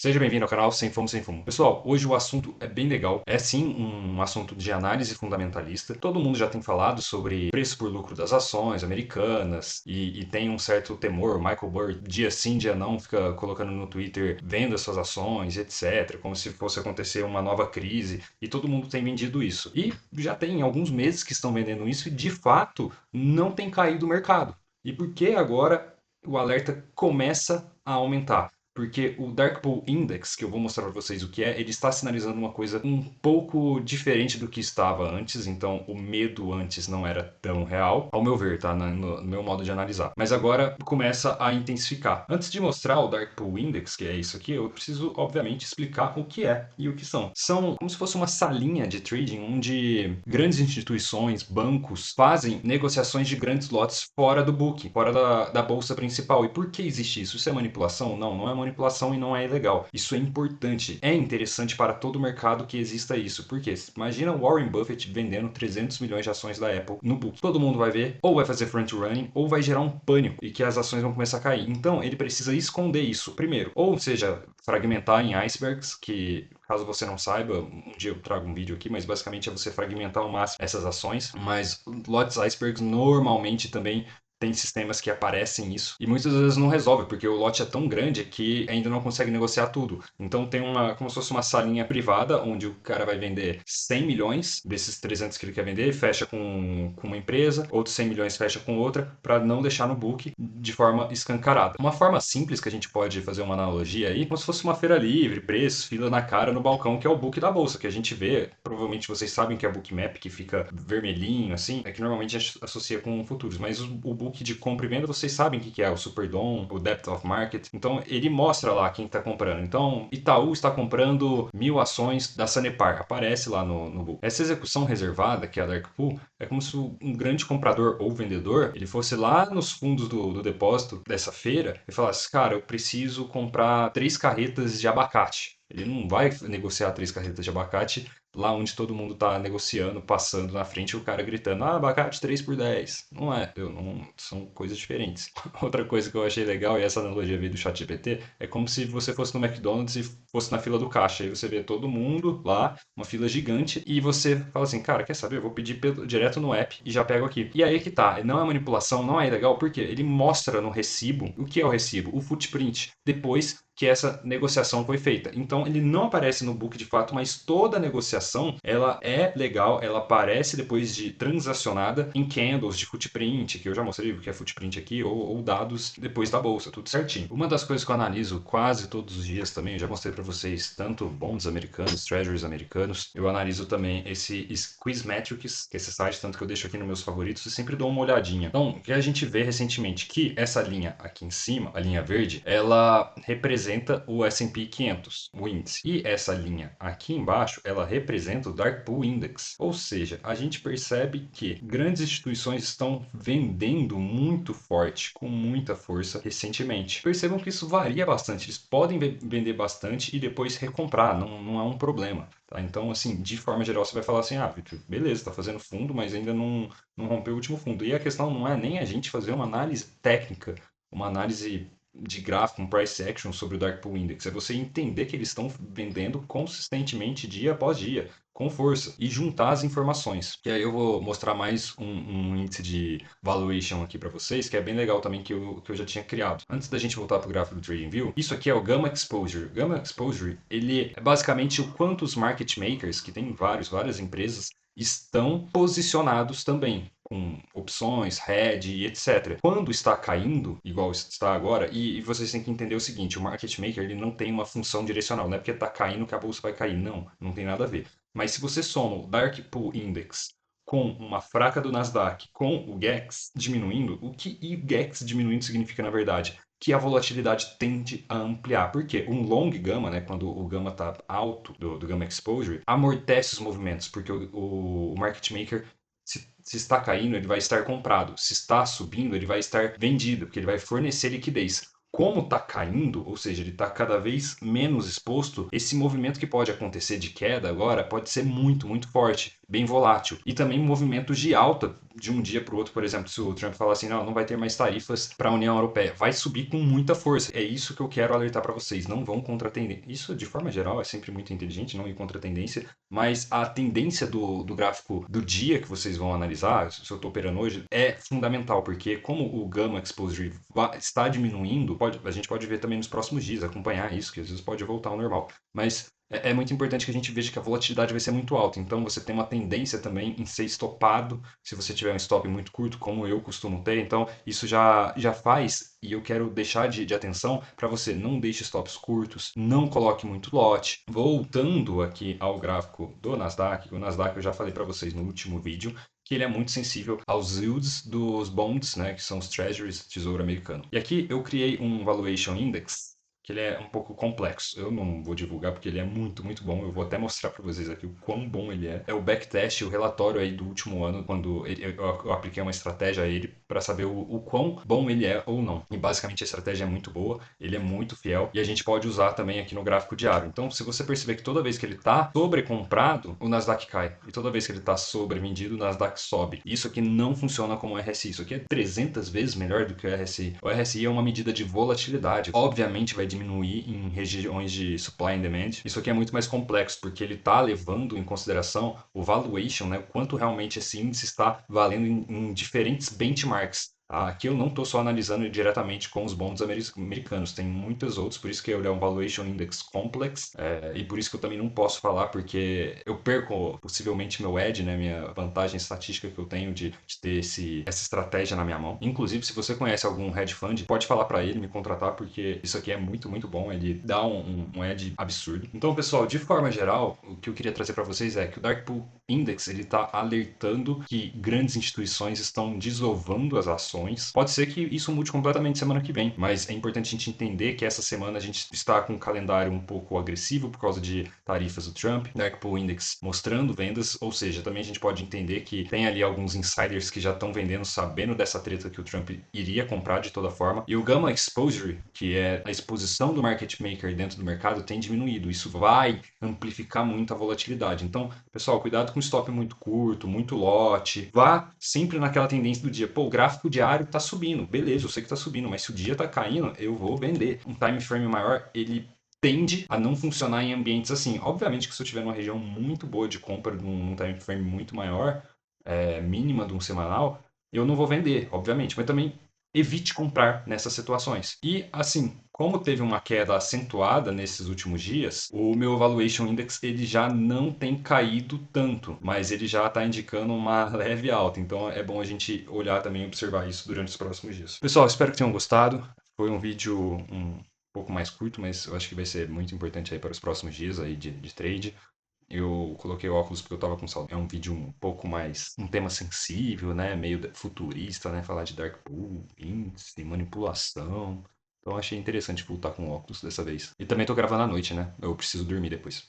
Seja bem-vindo ao canal Sem Fumo Sem Fumo. Pessoal, hoje o assunto é bem legal. É sim um assunto de análise fundamentalista. Todo mundo já tem falado sobre preço por lucro das ações americanas e tem um certo temor. O Michael Burr, dia sim, dia não, fica colocando no Twitter venda suas ações, etc. Como se fosse acontecer uma nova crise. E todo mundo tem vendido isso. E já tem alguns meses que estão vendendo isso e de fato não tem caído o mercado. E por que agora o alerta começa a aumentar? Porque o Dark Pool Index, que eu vou mostrar para vocês o que é, ele está sinalizando uma coisa um pouco diferente do que estava antes, então o medo antes não era tão real, ao meu ver, tá? No meu modo de analisar. Mas agora começa a intensificar. Antes de mostrar o Dark Pool Index, que é isso aqui, eu preciso, obviamente, explicar o que é e o que são. São como se fosse uma salinha de trading onde grandes instituições, bancos, fazem negociações de grandes lotes fora do book, fora da bolsa principal. E por que existe isso? Isso é manipulação? Não, não é manipulação e não é ilegal. Isso é importante. É interessante para todo o mercado que exista isso. Por quê? Imagina o Warren Buffett vendendo 300 milhões de ações da Apple no book. Todo mundo vai ver, ou vai fazer front running, ou vai gerar um pânico e que as ações vão começar a cair. Então, ele precisa esconder isso primeiro. Ou seja, fragmentar em icebergs, que caso você não saiba, um dia eu trago um vídeo aqui, mas basicamente é você fragmentar ao máximo essas ações. Mas lotes icebergs normalmente também tem sistemas que aparecem isso e muitas vezes não resolve, porque o lote é tão grande que ainda não consegue negociar tudo. Então tem como se fosse uma salinha privada, onde o cara vai vender 100 milhões desses 300 que ele quer vender, fecha com uma empresa, outros 100 milhões fecha com outra, para não deixar no book de forma escancarada. Uma forma simples que a gente pode fazer uma analogia aí, como se fosse uma feira livre, preços, fila na cara no balcão, que é o book da bolsa, que a gente vê, provavelmente vocês sabem que é Bookmap, que fica vermelhinho assim, é que normalmente a gente associa com futuros, mas o book de compra e venda, vocês sabem o que é o Superdom, o Depth of Market. Então, ele mostra lá quem está comprando. Então, Itaú está comprando 1.000 ações da Sanepar. Aparece lá no book. Essa execução reservada, que é a Dark Pool, é como se um grande comprador ou vendedor, ele fosse lá nos fundos do depósito dessa feira e falasse, cara, eu preciso comprar 3 carretas de abacate. Ele não vai negociar 3 carretas de abacate lá onde todo mundo está negociando, passando na frente, o cara gritando, ah, abacate 3 por 10. Não é, são coisas diferentes. Outra coisa que eu achei legal, e essa analogia veio do ChatGPT, é como se você fosse no McDonald's e fosse na fila do caixa. Aí você vê todo mundo lá, uma fila gigante, e você fala assim, cara, quer saber? Eu vou pedir direto no app e já pego aqui. E aí que tá, não é manipulação, não é ilegal, porque ele mostra no recibo, o que é o recibo? O footprint. Depois que essa negociação foi feita. Então ele não aparece no book de fato, mas toda a negociação ela é legal, ela aparece depois de transacionada em candles de footprint, que eu já mostrei o que é footprint aqui, ou dados depois da bolsa, tudo certinho. Uma das coisas que eu analiso quase todos os dias também, eu já mostrei para vocês tanto bonds americanos, treasuries americanos, eu analiso também esse Quizmetrics, que é esse site, tanto que eu deixo aqui nos meus favoritos e sempre dou uma olhadinha. Então, o que a gente vê recentemente que essa linha aqui em cima, a linha verde, ela representa o S&P 500, o índice. E essa linha aqui embaixo, ela representa o Dark Pool Index. Ou seja, a gente percebe que grandes instituições estão vendendo muito forte, com muita força recentemente. Percebam que isso varia bastante. Eles podem vender bastante e depois recomprar, não é um problema. Tá? Então, assim, de forma geral, você vai falar assim, ah, Victor, beleza, está fazendo fundo, mas ainda não rompeu o último fundo. E a questão não é nem a gente fazer uma análise técnica, uma análise de gráfico, um price action sobre o Dark Pool Index, é você entender que eles estão vendendo consistentemente dia após dia, com força, e juntar as informações. Que aí eu vou mostrar mais um índice de valuation aqui para vocês, que é bem legal também que eu já tinha criado. Antes da gente voltar para o gráfico do TradingView, isso aqui é o Gamma Exposure. Gamma Exposure, ele é basicamente o quanto os market makers, que tem várias empresas, estão posicionados também, com opções, hedge e etc. Quando está caindo, igual está agora, e vocês têm que entender o seguinte, o market maker ele não tem uma função direcional, não é porque está caindo que a bolsa vai cair, não tem nada a ver. Mas se você soma o Dark Pool Index com uma fraca do Nasdaq, com o GEX diminuindo, o que o GEX diminuindo significa na verdade? Que a volatilidade tende a ampliar. Por quê? Um long gamma, né, quando o gamma está alto do gamma exposure, amortece os movimentos, porque o market maker, se está caindo, ele vai estar comprado. Se está subindo, ele vai estar vendido, porque ele vai fornecer liquidez. Como está caindo, ou seja, ele está cada vez menos exposto, esse movimento que pode acontecer de queda agora pode ser muito forte. bem volátil. E também movimentos de alta de um dia para o outro, por exemplo, se o Trump falar assim, não, não vai ter mais tarifas para a União Europeia, vai subir com muita força. É isso que eu quero alertar para vocês, não vão contra a tendência. Isso, de forma geral, é sempre muito inteligente, não ir contra a tendência, mas a tendência do gráfico do dia que vocês vão analisar, se eu estou operando hoje, é fundamental, porque como o Gamma Exposure está diminuindo, a gente pode ver também nos próximos dias, acompanhar isso, que às vezes pode voltar ao normal. Mas é muito importante que a gente veja que a volatilidade vai ser muito alta. Então você tem uma tendência também em ser estopado se você tiver um stop muito curto, como eu costumo ter. Então isso já faz, e eu quero deixar de atenção para você. Não deixe stops curtos, não coloque muito lote. Voltando aqui ao gráfico do Nasdaq, o Nasdaq eu já falei para vocês no último vídeo que ele é muito sensível aos yields dos bonds, né, que são os treasuries, tesouro americano. E aqui eu criei um valuation index que ele é um pouco complexo. Eu não vou divulgar porque ele é muito, muito bom. Eu vou até mostrar para vocês aqui o quão bom ele é. É o backtest, o relatório aí do último ano, quando eu apliquei uma estratégia a ele para saber o quão bom ele é ou não. E basicamente a estratégia é muito boa, ele é muito fiel e a gente pode usar também aqui no gráfico diário. Então, se você perceber que toda vez que ele está sobrecomprado, o Nasdaq cai. E toda vez que ele está sobrevendido, o Nasdaq sobe. Isso aqui não funciona como o RSI. Isso aqui é 300 vezes melhor do que o RSI. O RSI é uma medida de volatilidade. Obviamente vai diminuir em regiões de supply and demand. Isso aqui é muito mais complexo, porque ele está levando em consideração o valuation, né, o quanto realmente esse índice está valendo em diferentes benchmarks. Aqui eu não estou só analisando diretamente com os bonds americanos, tem muitos outros, por isso que ele é um Valuation Index Complex, e por isso que eu também não posso falar, porque eu perco possivelmente meu edge, né, minha vantagem estatística que eu tenho de ter essa estratégia na minha mão. Inclusive, se você conhece algum hedge fund, pode falar para ele me contratar, porque isso aqui é muito, muito bom, ele dá um edge absurdo. Então, pessoal, de forma geral, o que eu queria trazer para vocês é que o Dark Pool Index ele está alertando que grandes instituições estão desovando as ações. Pode ser que isso mude completamente semana que vem, mas é importante a gente entender que essa semana a gente está com um calendário um pouco agressivo por causa de tarifas do Trump, Dark Pool Index mostrando vendas, ou seja, também a gente pode entender que tem ali alguns insiders que já estão vendendo sabendo dessa treta que o Trump iria comprar de toda forma, e o Gamma Exposure, que é a exposição do market maker dentro do mercado, tem diminuído. Isso vai amplificar muito a volatilidade. Então, pessoal, cuidado com stop muito curto, muito lote. Vá sempre naquela tendência do dia. Pô, o gráfico diário tá subindo. Beleza, eu sei que tá subindo, mas se o dia tá caindo, eu vou vender. Um time frame maior, ele tende a não funcionar em ambientes assim. Obviamente que se eu tiver numa região muito boa de compra, num time frame muito maior, mínima de um semanal, eu não vou vender, obviamente. Mas também evite comprar nessas situações. E assim, como teve uma queda acentuada nesses últimos dias, o meu Valuation Index ele já não tem caído tanto, mas ele já está indicando uma leve alta. Então é bom a gente olhar também e observar isso durante os próximos dias. Pessoal, espero que tenham gostado. Foi um vídeo um pouco mais curto, mas eu acho que vai ser muito importante aí para os próximos dias aí de trade. Eu coloquei óculos porque eu tava com saudade. É um vídeo um pouco mais, um tema sensível, né? Meio futurista, né? Falar de Dark Pool, índice, manipulação. Então achei interessante voltar com óculos dessa vez. E também tô gravando à noite, né? Eu preciso dormir depois.